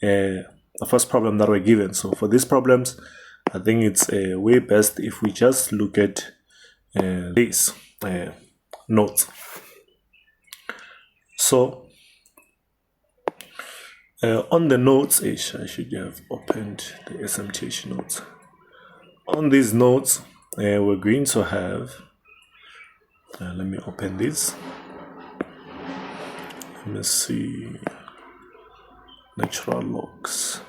the first problem that we're given. So for these problems, I think it's way best if we just look at these notes. So on the notes, I should have opened the SMTH notes. On these notes, we're going to have, let me open this. Let me see, natural logs.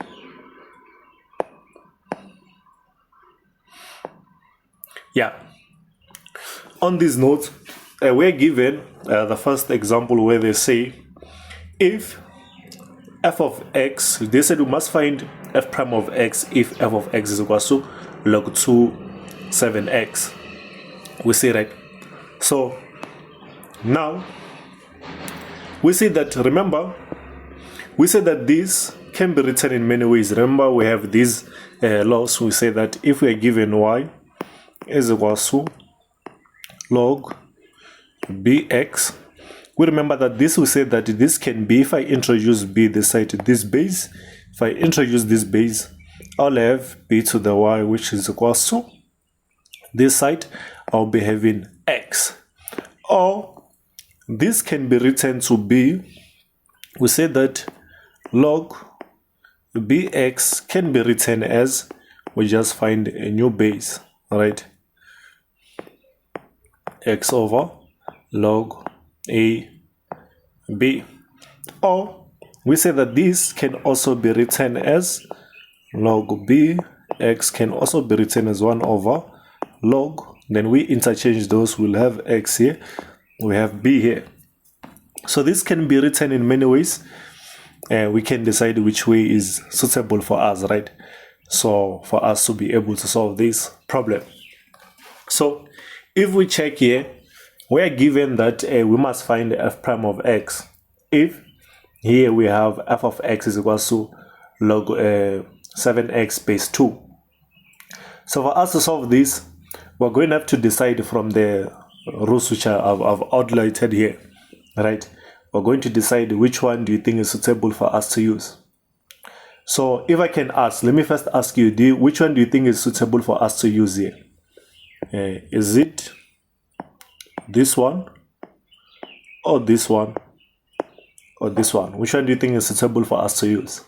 Yeah. On these notes, we're given the first example where they say if f of x, they said we must find f prime of x if f of x is equal to log 2 7x. We see, right? So now we see that, remember, we said that this can be written in many ways. Remember, we have these laws. We say that if we are given y is equal to log bx, we remember that this, we say that this can be, if I introduce b this side to this base, if I introduce this base, I'll have b to the y, which is equal to this side, I'll be having x. Or this can be written to be, we say that log bx can be written as, we just find a new base, right? X over log a b. Or we say that this can also be written as log b, x can also be written as 1 over log, then we interchange those, we'll have x here, we have b here. So this can be written in many ways. We can decide which way is suitable for us, right? So for us to be able to solve this problem. So if we check here, we are given that we must find f prime of x if here we have f of x is equal to log 7x base 2. So for us to solve this, we're going to have to decide from the rules which I've outlined here, right? We're going to decide which one do you think is suitable for us to use. So if I can ask, let me first ask you, which one do you think is suitable for us to use here? Is it this one, or this one, or this one? Which one do you think is suitable for us to use?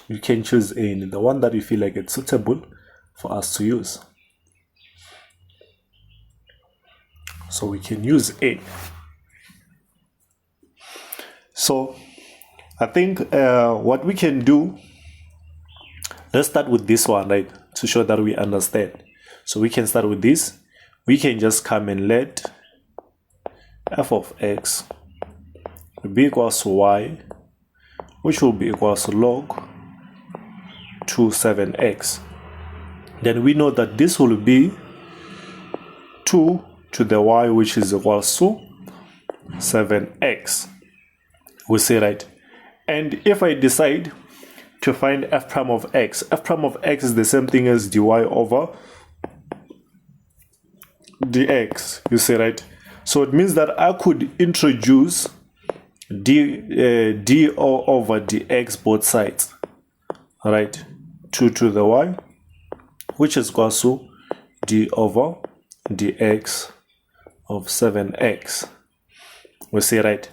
You can choose any, the one that you feel like it's suitable for us to use. So we can use A. So I think what we can do, let's start with this one, right, to show that we understand. So we can start with this. We can just come and let f of x be equals to y, which will be equals to log 2 7x. Then we know that this will be 2 to the y, which is equals to 7x. We say, right? And if I decide to find f prime of x is the same thing as dy over dx. You say, right? So it means that I could introduce d over dx both sides, right? 2 to the y, which is equal to d over dx of 7x. We say, right?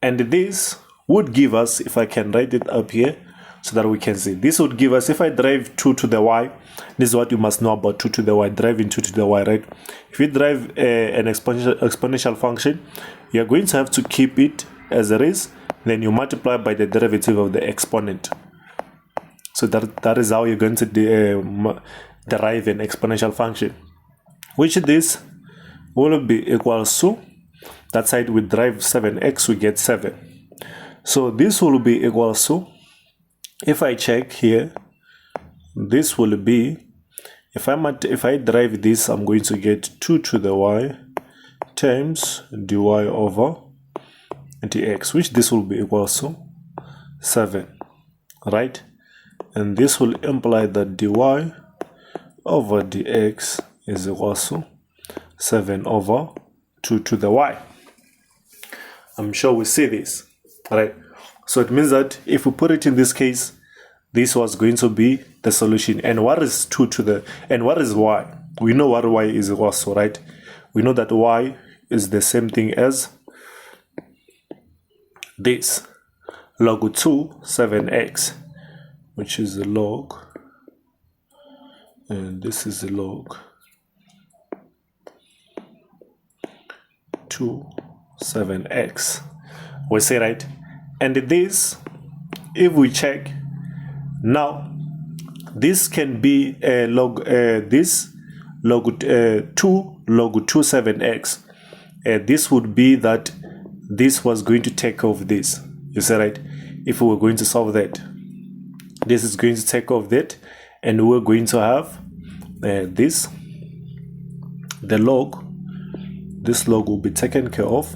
And this would give us, if I can write it up here so that we can see, this would give us, if I derive 2 to the y, this is what you must know about 2 to the y, deriving 2 to the y, right? If you derive an exponential function, you're going to have to keep it as it is, then you multiply by the derivative of the exponent. So that is how you're going to derive an exponential function, which this will be equals to, that side we derive 7x, we get 7. So this will be equals to, if I check here, this will be, if I derive this, I'm going to get 2 to the y times dy over dx, which this will be equals to 7, right? And this will imply that dy over dx is equals to 7 over 2 to the y. I'm sure we see this, right? So it means that if we put it in this case, this was going to be the solution. And what is 2 to the, and what is y? We know what y is also, right? We know that y is the same thing as this, log 2 7x, which is the log, and this is the log 2 7x, we say, right? And this, if we check now, this can be a log this log 2 log 2 7x. This would be that this was going to take off this, you see, right? If we were going to solve that, this is going to take off that, and we're going to have this, the log, this log will be taken care of,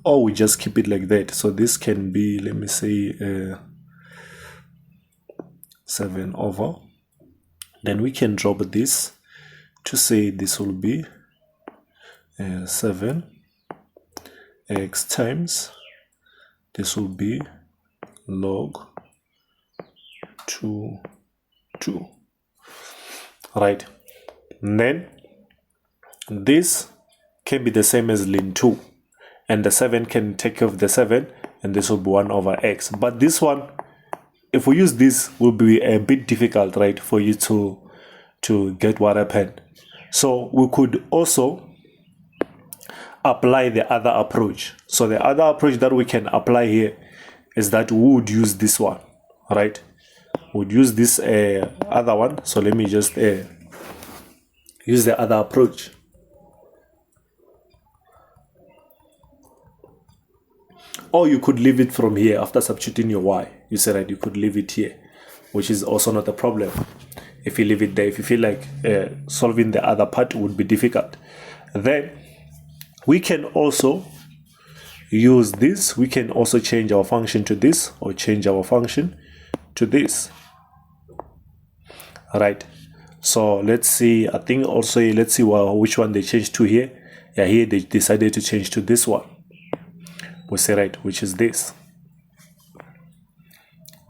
or we just keep it like that. So this can be, let me say 7 over, then we can drop this to say this will be 7 x times, this will be log 2 right? And then this can be the same as ln 2, and the 7 can take off the 7, and this will be 1 over x. But this one, if we use this, will be a bit difficult, right, for you to get what happened. So we could also apply the other approach. So the other approach that we can apply here is that we would use this one, right? We would use this other one. So let me just use the other approach. Or you could leave it from here after substituting your y. You said that you could leave it here, which is also not a problem. If you leave it there, if you feel like solving the other part would be difficult, then we can also use this. We can also change our function to this, or change our function to this. All right. So let's see. I think also, let's see which one they changed to here. Yeah, here they decided to change to this one. We say, right, which is this.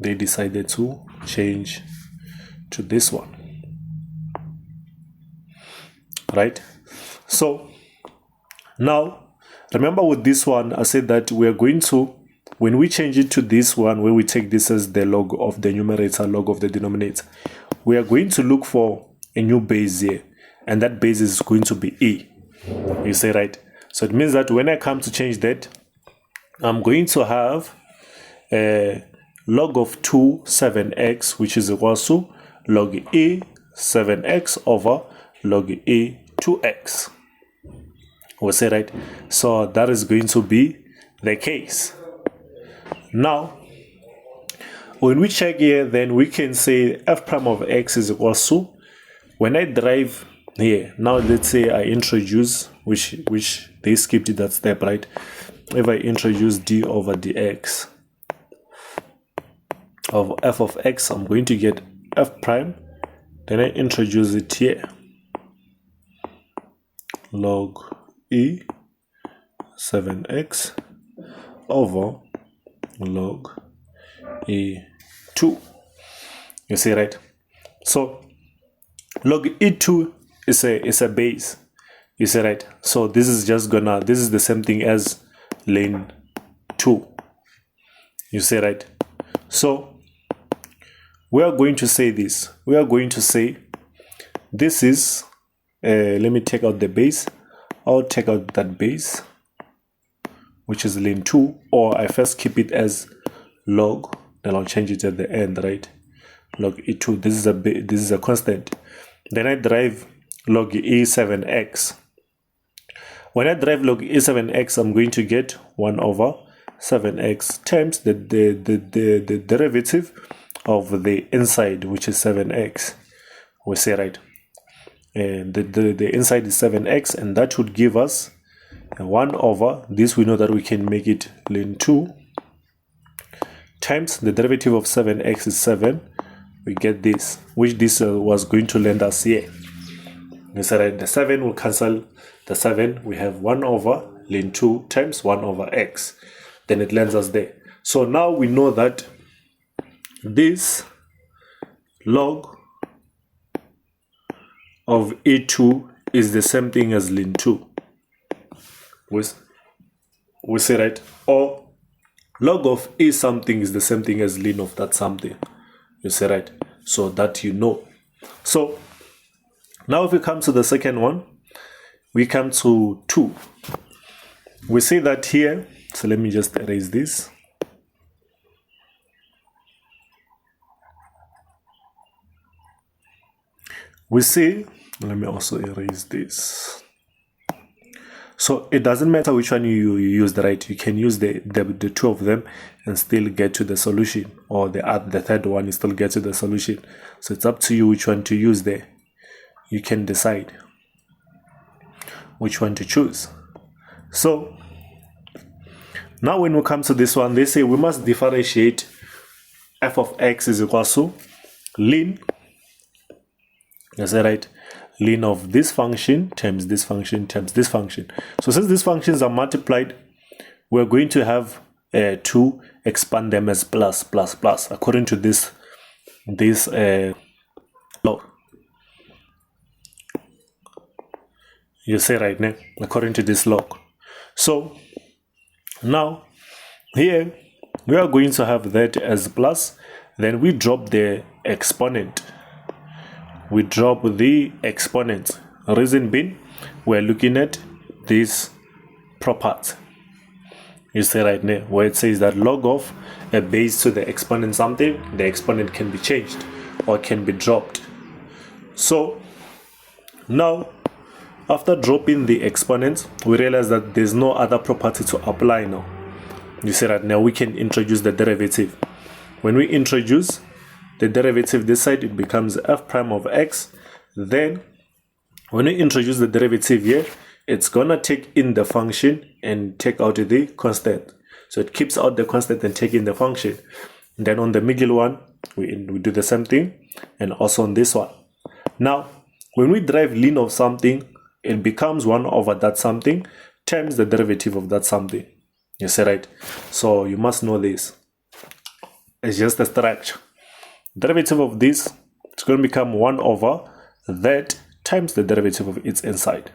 They decided to change to this one, right? So now remember with this one, I said that we are going to, when we change it to this one, where we take this as the log of the numerator, log of the denominator, we are going to look for a new base here, and that base is going to be e. You say, right? So it means that when I come to change that, I'm going to have log of 2 7x, which is equals to log e 7x over log e 2x. We say, right? So that is going to be the case. Now, when we check here, then we can say f prime of x is equals to, when I derive here, now let's say I introduce, which they skipped that step, right? If I introduce d over dx of f of x, I'm going to get f prime, then I introduce it here, log e 7x over log e 2. You see, right? So log e2 is a base. You see, right? So this is just gonna, this is the same thing as ln 2. You see, right? So we are going to say this. We are going to say this is, let me take out the base. I'll take out that base, which is ln 2, or I first keep it as log, then I'll change it at the end, right? Log e2, this is a constant. Then I derive log e7x. When I derive log e7x, I'm going to get 1 over 7x times the derivative of the inside, which is 7x. We say, right? And the inside is 7x, and that would give us 1 over this. We know that we can make it ln 2 times the derivative of 7x is 7. We get this, which this was going to lend us here. We said, right, the 7 will cancel the 7. We have 1 over ln 2 times 1 over x. Then it lands us there. So now we know that this log of E2 is the same thing as ln 2. We say, right? Or log of E something is the same thing as ln of that something. You say, right? So that you know. So now if we come to the second one, we come to 2. We see that here, so let me just erase this. We see, let me also erase this. So it doesn't matter which one you use, right? You can use the two of them and still get to the solution, or the third one you still get to the solution. So it's up to you which one to use there. You can decide which one to choose. So now when we come to this one, they say we must differentiate f of x is equal to ln, is that right? Ln of this function times this function times this function. So since these functions are multiplied, we're going to have to expand them as plus plus plus according to this log. You say right now, according to this log. So now here we are going to have that as plus, then we drop the exponent. We drop the exponent. Reason being, we're looking at this property. You see right now where it says that log of a base to the exponent something, the exponent can be changed or can be dropped. So now after dropping the exponent, we realize that there's no other property to apply now. You see right now we can introduce the derivative. When we introduce the derivative this side, it becomes f prime of x. Then when we introduce the derivative here, it's gonna take in the function and take out the constant. So it keeps out the constant and take in the function. And then on the middle one, we do the same thing, and also on this one. Now when we derive ln of something, it becomes 1 over that something times the derivative of that something. You see, right? So you must know this. It's just a structure. Derivative of this, it's going to become 1 over that times the derivative of its inside.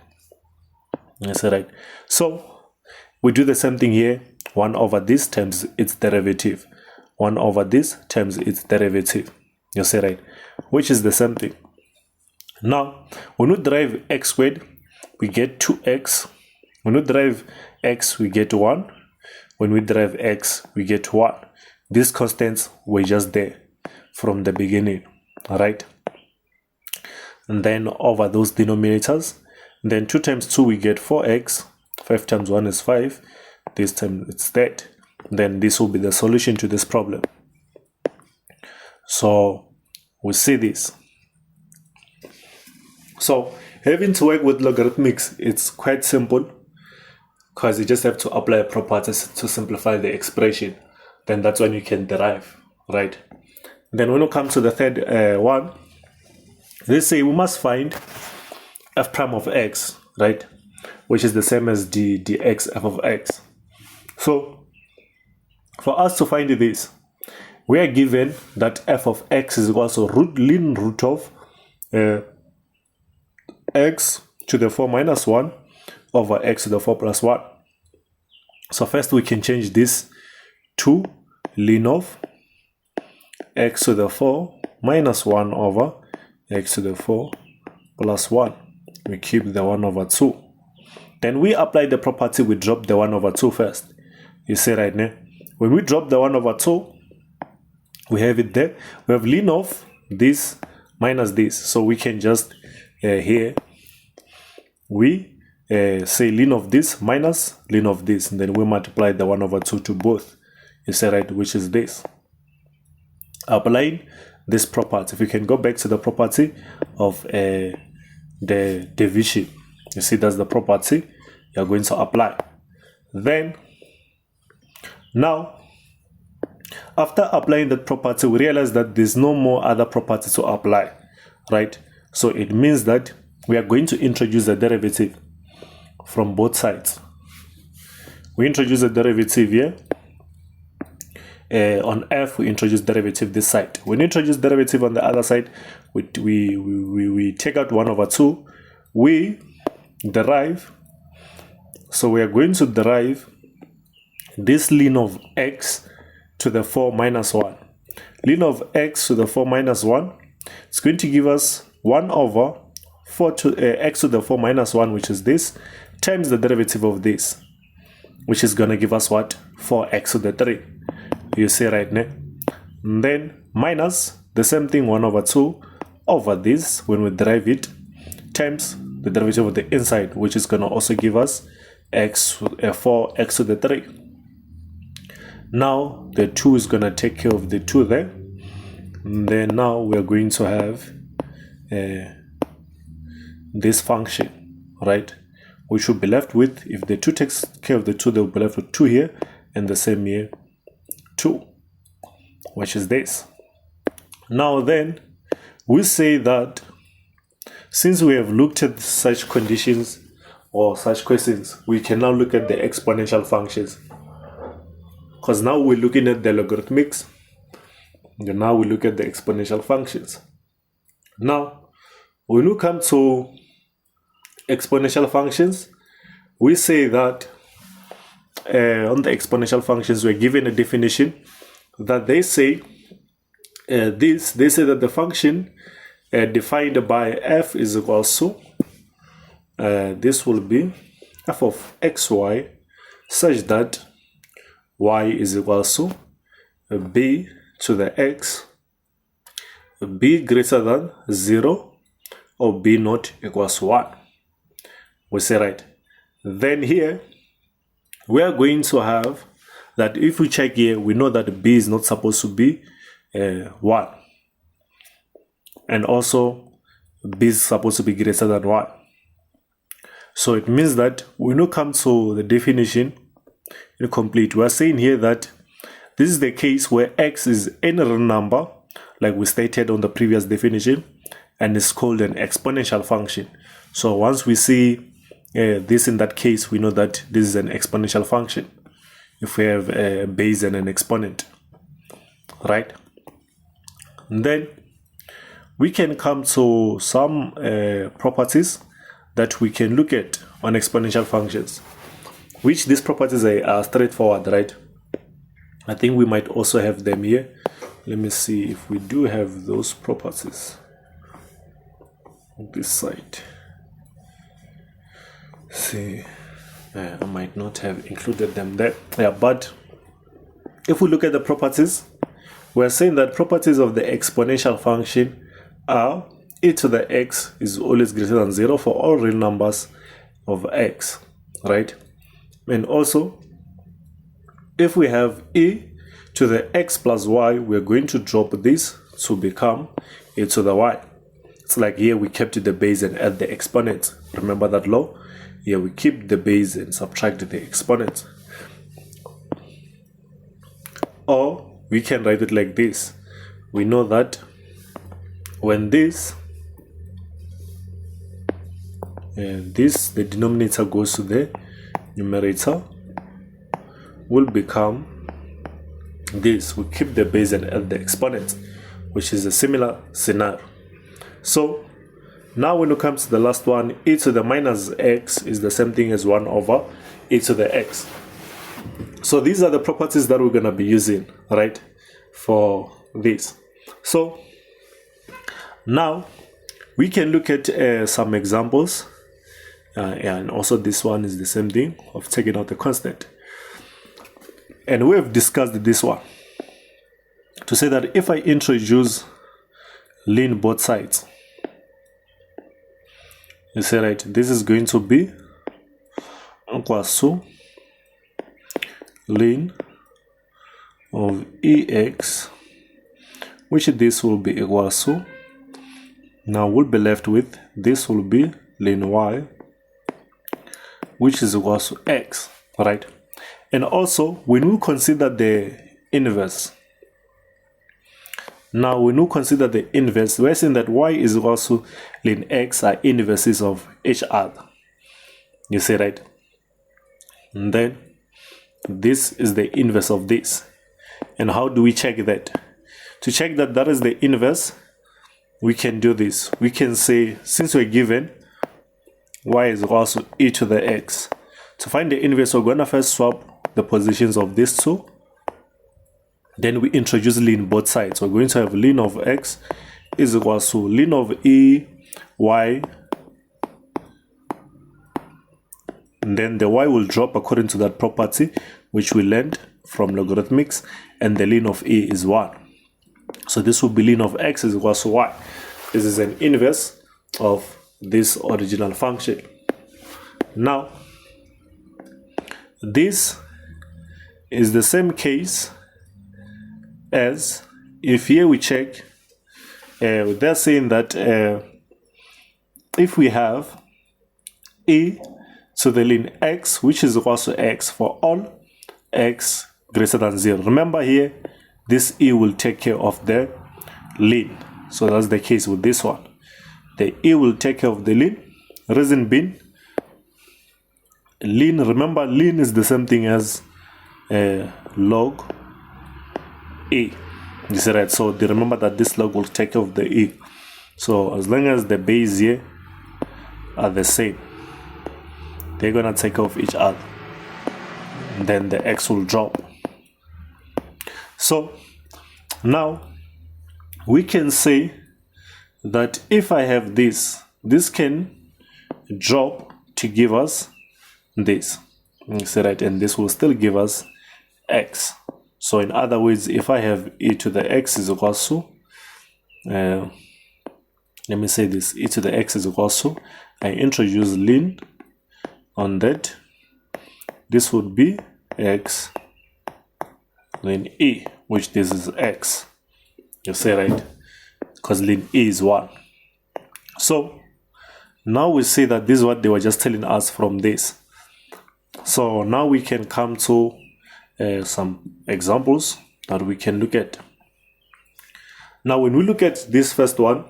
You see, right? So we do the same thing here. 1 over this times its derivative. 1 over this times its derivative. You see, right? Which is the same thing. Now, when we derive x squared, we get 2x. When we derive x, we get 1. When we derive x, we get 1. These constants were just there from the beginning, right? And then over those denominators, then 2 times 2 we get 4x, 5 times 1 is 5, this time it's that. Then this will be the solution to this problem. So we see this. So having to work with logarithmics, it's quite simple because you just have to apply properties to simplify the expression. Then that's when you can derive, right? Then when it comes to the third one, they say we must find f prime of x, right? Which is the same as dx f of x. So for us to find this, we are given that f of x is equal to ln root of x to the 4 minus 1 over x to the 4 plus 1. So first we can change this to ln of x to the 4 minus 1 over x to the 4 plus 1. We keep the 1 over 2. Then we apply the property, we drop the 1 over 2 first. You see right now, when we drop the 1 over 2, we have it there. We have ln of this minus this. So we can just here, we say ln of this minus ln of this. And then we multiply the 1 over 2 to both. You see right, which is this. Applying this property, if we can go back to the property of the division, you see that's the property you're going to apply. Then now after applying that property, we realize that there's no more other property to apply, right? So it means that we are going to introduce a derivative from both sides. we introduce a derivative here. On f, we introduce derivative this side. When we introduce derivative on the other side, we take out 1/2. We derive. So we are going to derive this ln of x to the 4 minus 1. Ln of x to the 4 minus 1, it's going to give us 1/4 to x to the 4 minus 1, which is this, times the derivative of this, which is going to give us what? 4x to the 3. You see right now. And then minus the same thing, 1/2 over this when we derive it, times the derivative of the inside, which is going to also give us 4x to the 3. Now the 2 is going to take care of the 2 there. And then now we are going to have this function, right? We should be left with, if the 2 takes care of the 2, they will be left with 2 here, and the same here 2, which is this. Now then, we say that since we have looked at such conditions or such questions, we can now look at the exponential functions, because now we're looking at the logarithmics, and now we look at the exponential functions. Now when we come to exponential functions, we say that on the exponential functions, we're given a definition that they say they say that the function defined by f is equals to this will be f of xy such that y is equals to b to the x, b greater than 0, or b not equals 1. We say right. Then here we are going to have that if we check here, we know that b is not supposed to be 1, and also b is supposed to be greater than 1. So it means that when we come to the definition incomplete, we are saying here that this is the case where x is any real number, like we stated on the previous definition, and it's called an exponential function. So once we see this in that case, we know that this is an exponential function if we have a base and an exponent, right? And then we can come to some properties that we can look at on exponential functions, which these properties are straightforward, right? I think we might also have them here. Let me see if we do have those properties on this side. See, I might not have included them there. Yeah, but if we look at the properties, we're saying that properties of the exponential function are e to the x is always greater than 0 for all real numbers of x, right? And also, if we have e to the x plus y, we're going to drop this to become e to the y. It's like here we kept the base and add the exponents. Remember that law? Here we keep the base and subtract the exponents. Or we can write it like this. We know that when this the denominator goes to the numerator, will become this. We keep the base and add the exponents, which is a similar scenario. So now when it comes to the last one, e to the minus x is the same thing as 1 over e to the x. So these are the properties that we're going to be using, right, for this. So now we can look at some examples, and also this one is the same thing of taking out the constant. And we have discussed this one to say that if I introduce ln both sides, you say right, this is going to be equals to ln of ex, which this will be equals to, now we'll be left with this will be ln y, which is equals to x, right? And also when we consider the inverse, now when we consider the inverse, we're saying that y is equals to ln x are inverses of each other. You see, right? And then this is the inverse of this. And how do we check that? To check that that is the inverse, we can do this. We can say, since we're given y is equal to e to the x, to find the inverse, we're going to first swap the positions of these two. Then we introduce ln both sides. We're going to have ln of x is equal to ln of e y, and then the y will drop according to that property which we learned from logarithmics, and the ln of e is 1. So this will be ln of x is equal to y. This is an inverse of this original function. Now, this is the same case as if here we check, they're saying that if we have e to the ln x, which is equal to x for all x greater than 0. Remember here, this e will take care of the ln. So that's the case with this one. The e will take care of the ln. Reason being, ln, remember ln is the same thing as log e. You see, right? So remember that this log will take care of the e. So as long as the base here are the same, they're gonna take care of each other. And then the x will drop. So now we can say that if I have this, this can drop to give us this. You see, right? And this will still give us x. So in other words, if I have e to the x is equal to, let me say this, e to the x is equal to, I introduce ln on that, this would be x ln e, which this is x. You see, right? Because ln e is 1. So now we see that this is what they were just telling us from this. So now we can come to some examples that we can look at. Now when we look at this first one,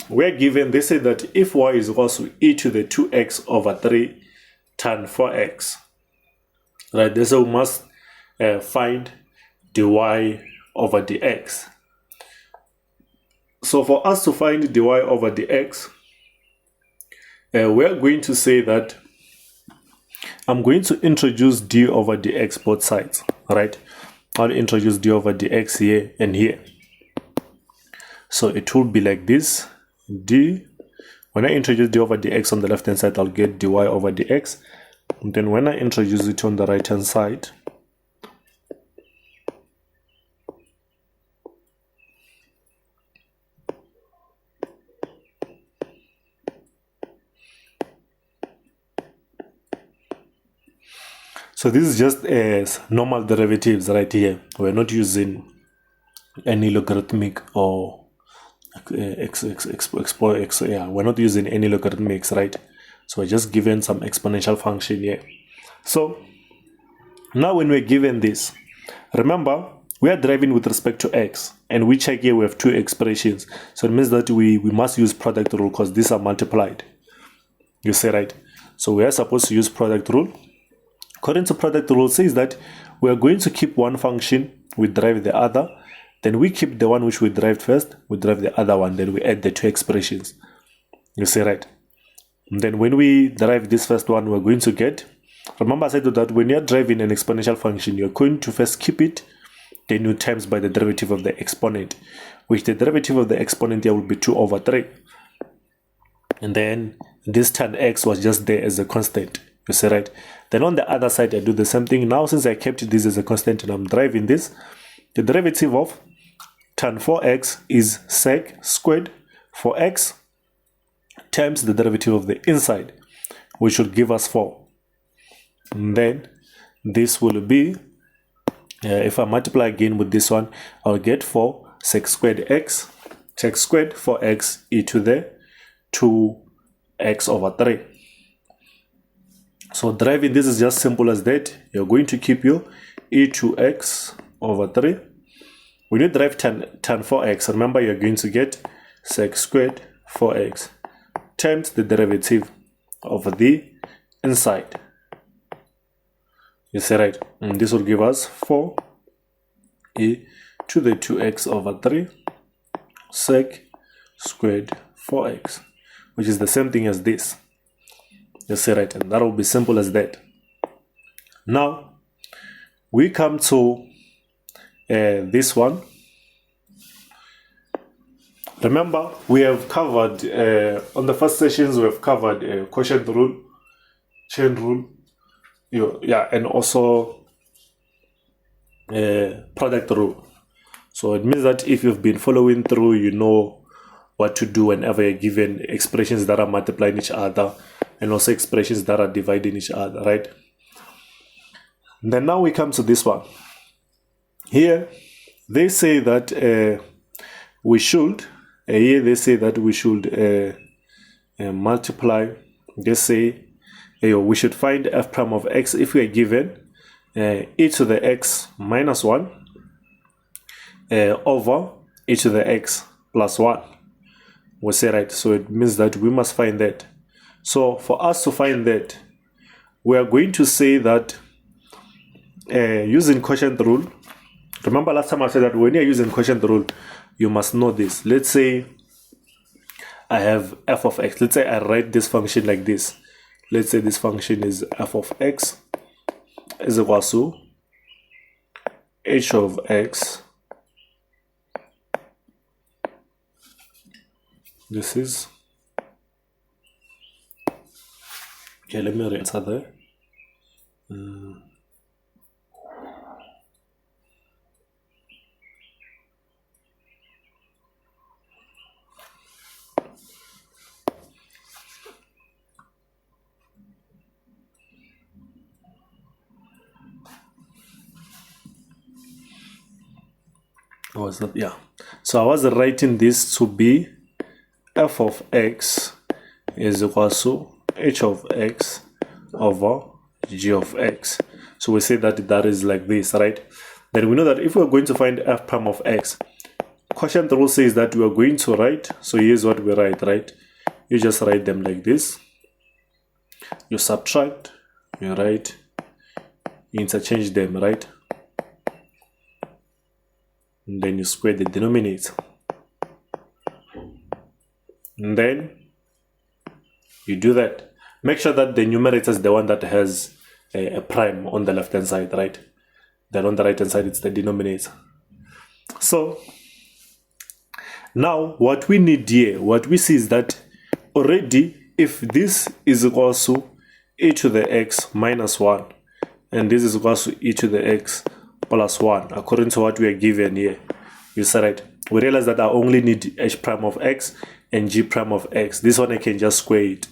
we're given, they say that if y is equal to e to the 2x over 3 tan 4x, right? They say we must find dy over dx. So for us to find dy over dx, we're going to say that I'm going to introduce d over dx both sides, right? I'll introduce d over dx here and here. So it will be like this, d. When I introduce d over dx on the left hand side, I'll get dy over dx. And then when I introduce it on the right hand side, so this is just as normal derivatives right here. We're not using any logarithmic or we're not using any logarithmics, right? So we're just given some exponential function here. So now when we're given this, remember we are deriving with respect to x, and we check here we have two expressions. So it means that we must use product rule because these are multiplied. You see, right? So we are supposed to use product rule. According to product rule, says that we are going to keep one function, we derive the other, then we keep the one which we derived first, we derive the other one, then we add the two expressions. You see, right? And then when we derive this first one, we're going to get, remember I said that when you're deriving an exponential function, you're going to first keep it, then you times by the derivative of the exponent, which the derivative of the exponent here will be 2 over 3. And then this tan x was just there as a constant. You see, right? Then on the other side, I do the same thing. Now, since I kept this as a constant and I'm deriving this, the derivative of tan 4x is sec squared 4x times the derivative of the inside, which will give us 4. And then this will be, if I multiply again with this one, I'll get 4 sec squared x, sec squared 4x e to the 2x over 3. So deriving this is just simple as that. You're going to keep your e to x over 3. When you derive tan 4x, remember you're going to get sec squared 4x times the derivative of the inside. You see, right? And this will give us 4 e to the 2x over 3 sec squared 4x, which is the same thing as this. You see, right? And that will be simple as that. Now we come to this one. Remember, we have covered on the first sessions, we have covered quotient rule, chain rule, and also product rule. So it means that if you've been following through, you know what to do whenever you're given expressions that are multiplying each other and also expressions that are dividing each other, right? And then now we come to this one. Here they say that we should multiply. They say we should find f prime of x if we are given e to the x minus 1 over e to the x plus 1. We say, right? So it means that we must find that. So for us to find that, we are going to say that using quotient rule. Remember last time I said that when you're using quotient rule, you must know this. Let's say I have f of x. Let's say I write this function like this. Let's say this function is f of x is equal to h of x. This is, okay, let me re-enter there. Was that? Yeah. So I was writing this to be f of x is equal to h of x over g of x. So we say that that is like this, right? Then we know that if we're going to find f prime of x, quotient rule says that we are going to write. So here's what we write, right? You just write them like this. You subtract, you write, you interchange them, right? And then you square the denominator. And then you do that. Make sure that the numerator is the one that has a prime on the left hand side, right? Then on the right hand side it's the denominator. So now what we need here, what we see is that already if this is equal to e to the x minus 1 and this is equal to e to the x plus 1, according to what we are given here, you see, right? We realize that I only need h prime of x and g prime of x. This one I can just square it.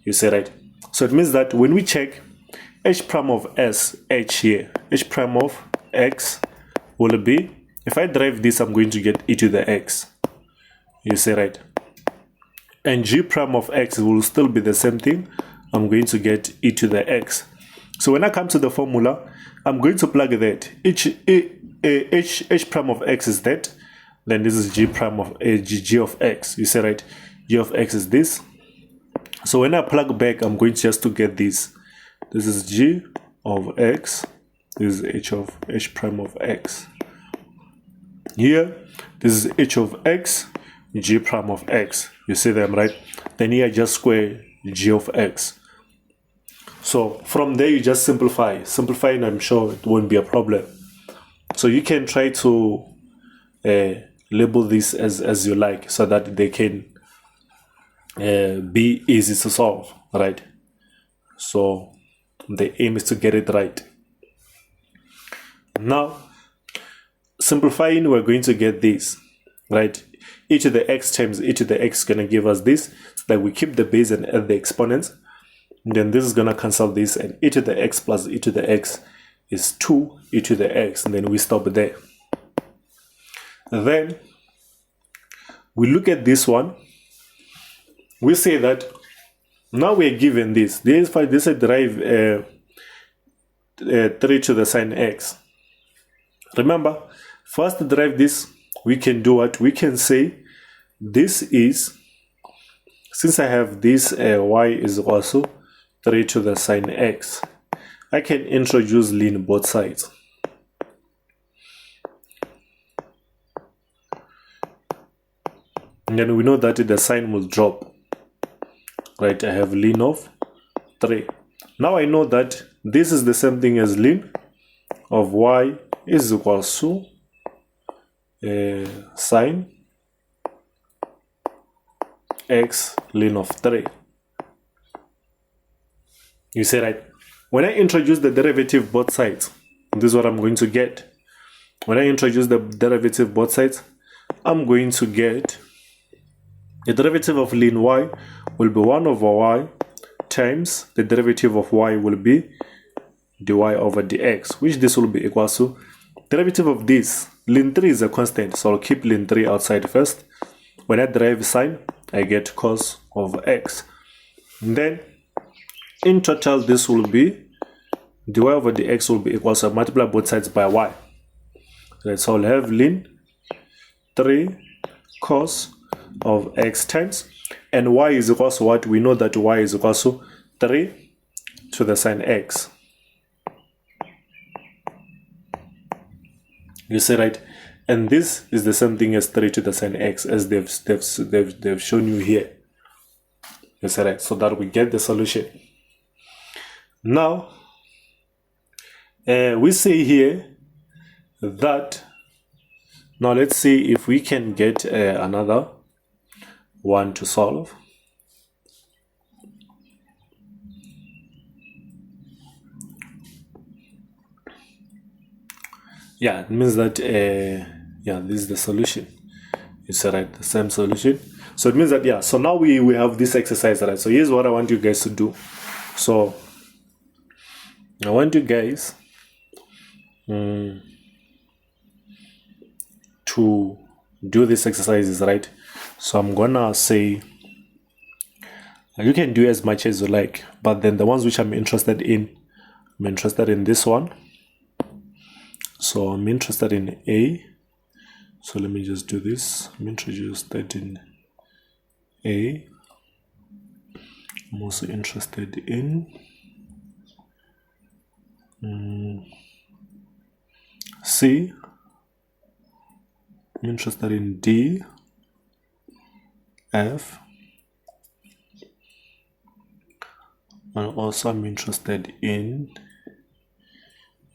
You see, right? So it means that when we check h prime of h here, h prime of x will be, if I derive this, I'm going to get e to the x. You see, right? And g prime of x will still be the same thing. I'm going to get e to the x. So when I come to the formula, I'm going to plug that h prime of x is that, then this is g prime of g of x. You see, right? G of x is this. So when I plug back, I'm going just to get this. This is g of x. This is h prime of x. Here, this is h of x, g prime of x. You see them, right? Then here, just square g of x. So from there, you just simplify. Simplifying, I'm sure it won't be a problem. So you can try to label this as you like, so that they can be easy to solve, right? So the aim is to get it right. Now, simplifying, we're going to get this, right? E to the x times e to the x is going to give us this, so that we keep the base and add the exponents. And then this is going to cancel this, and e to the x plus e to the x is 2 e to the x, and then we stop there. And then we look at this one. We say that now we are given this. This is a derive 3 to the sine x. Remember, first to derive this, we can do what? We can say this is, since I have this y is also 3 to the sine x, I can introduce lean both sides. And then we know that the sign will drop. Right, I have lean of 3. Now I know that this is the same thing as lean of y is equals to sine x lean of 3. You see, right? When I introduce the derivative both sides, this is what I'm going to get. When I introduce the derivative both sides, I'm going to get the derivative of lean y will be 1 over y times the derivative of y will be dy over dx, which this will be equal to derivative of this. Lean 3 is a constant, so I'll keep lean 3 outside first. When I derive sine, I get cos of x. And then in total, this will be dy over dx will be equal to multiply both sides by y. Right, so I'll have lean 3 cos of x times, and y is equal to what? We know that y is equal to 3 to the sine x. You see, right? And this is the same thing as 3 to the sine x, as they've shown you here. You see, right? So that we get the solution. Now we say here that, now let's see if we can get another one to solve. Yeah, it means that yeah, this is the solution. You see, right? The same solution. So it means that, yeah, so now we have this exercise, right? So here's what I want you guys to do. So I want you guys to do these exercises, right? So I'm gonna say you can do as much as you like, but then the ones which I'm interested in this one. So I'm interested in A. So let me just do this. I'm interested in A. I'm also interested in C. I'm interested in D, F, and also I'm interested in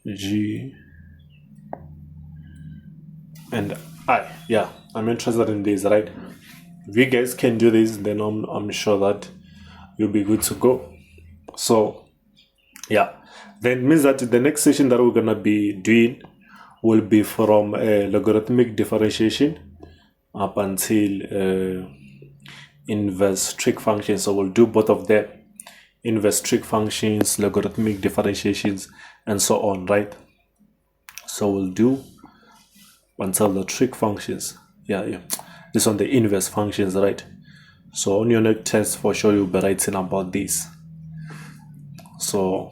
G and I. Yeah, I'm interested in these, right? If you guys can do this, then I'm sure that you'll be good to go. So yeah, then it means that the next session that we're gonna be doing will be from logarithmic differentiation up until inverse trig functions. So we'll do both of them, inverse trig functions, logarithmic differentiations, and so on, right? So we'll do until the trig functions. Yeah, this on the inverse functions, right? So on your next test, for sure you'll be writing about this. So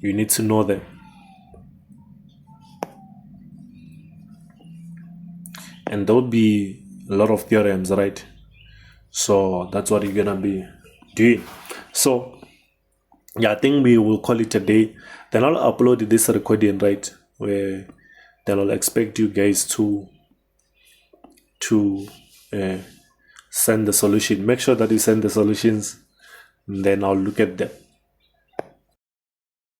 you need to know them. And there will be a lot of theorems, right? So that's what you're gonna be doing. So yeah, I think we will call it a day. Then I'll upload this recording, right? Where then I'll expect you guys to send the solution. Make sure that you send the solutions, and then I'll look at them.